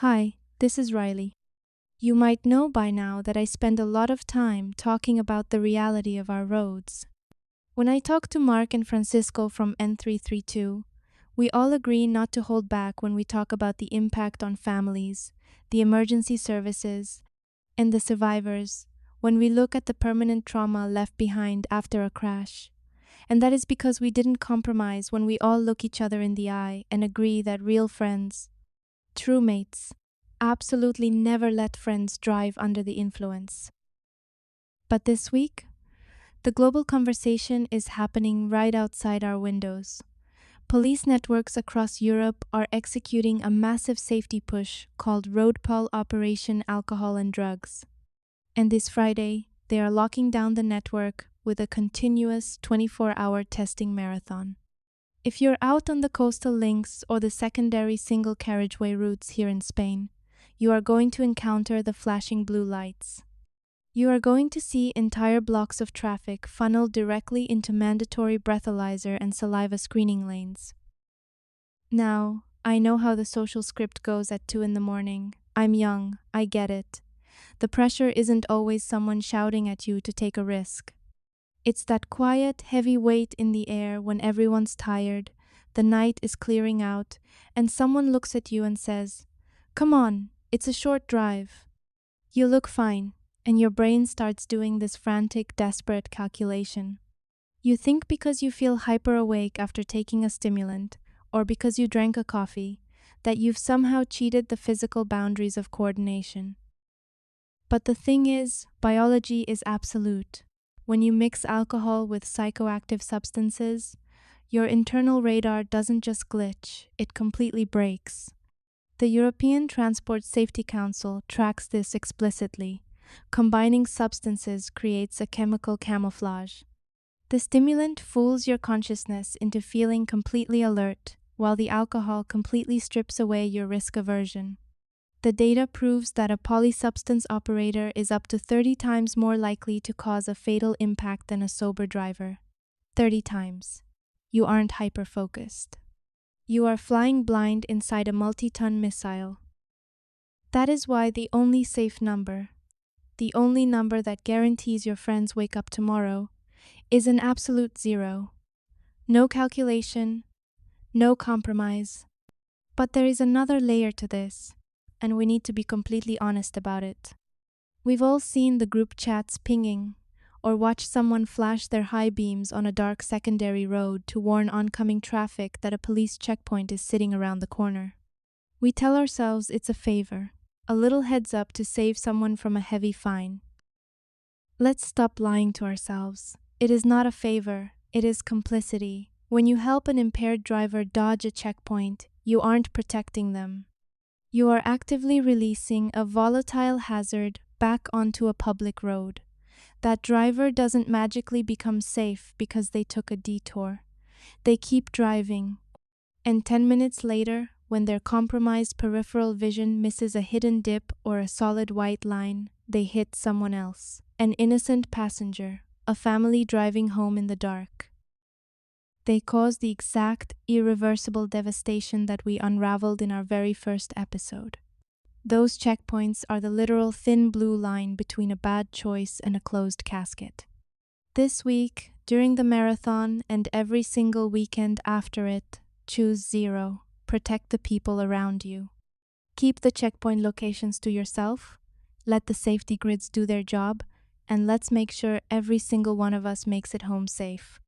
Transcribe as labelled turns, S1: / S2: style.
S1: Hi, this is Riley. You might know by now that I spend a lot of time talking about the reality of our roads. When I talk to Mark and Francisco from N332, we all agree not to hold back when we talk about the impact on families, the emergency services, and the survivors when we look at the permanent trauma left behind after a crash. And that is because we didn't compromise when we all look each other in the eye and agree that real friends, true mates, absolutely never let friends drive under the influence. But this week, the global conversation is happening right outside our windows. Police networks across Europe are executing a massive safety push called RoadPol Operation Alcohol and Drugs. And this Friday, they are locking down the network with a continuous 24-hour testing marathon. If you're out on the coastal links or the secondary single carriageway routes here in Spain, you are going to encounter the flashing blue lights. You are going to see entire blocks of traffic funneled directly into mandatory breathalyzer and saliva screening lanes. Now, I know how the social script goes at 2 in the morning. I'm young, I get it. The pressure isn't always someone shouting at you to take a risk. It's that quiet, heavy weight in the air when everyone's tired, the night is clearing out, and someone looks at you and says, "Come on, it's a short drive." You look fine, and your brain starts doing this frantic, desperate calculation. You think because you feel hyper-awake after taking a stimulant, or because you drank a coffee, that you've somehow cheated the physical boundaries of coordination. But the thing is, biology is absolute. When you mix alcohol with psychoactive substances, your internal radar doesn't just glitch, it completely breaks. The European Transport Safety Council tracks this explicitly. Combining substances creates a chemical camouflage. The stimulant fools your consciousness into feeling completely alert, while the alcohol completely strips away your risk aversion. The data proves that a polysubstance operator is up to 30 times more likely to cause a fatal impact than a sober driver. 30 times. You aren't hyper-focused. You are flying blind inside a multi-ton missile. That is why the only safe number, the only number that guarantees your friends wake up tomorrow, is an absolute zero. No calculation, no compromise. But there is another layer to this, and we need to be completely honest about it. We've all seen the group chats pinging, or watched someone flash their high beams on a dark secondary road to warn oncoming traffic that a police checkpoint is sitting around the corner. We tell ourselves it's a favor, a little heads up to save someone from a heavy fine. Let's stop lying to ourselves. It is not a favor, it is complicity. When you help an impaired driver dodge a checkpoint, you aren't protecting them. You are actively releasing a volatile hazard back onto a public road. That driver doesn't magically become safe because they took a detour. They keep driving. And 10 minutes later, when their compromised peripheral vision misses a hidden dip or a solid white line, they hit someone else, an innocent passenger, a family driving home in the dark. They cause the exact, irreversible devastation that we unraveled in our very first episode. Those checkpoints are the literal thin blue line between a bad choice and a closed casket. This week, during the marathon and every single weekend after it, choose zero. Protect the people around you. Keep the checkpoint locations to yourself, let the safety grids do their job, and let's make sure every single one of us makes it home safe.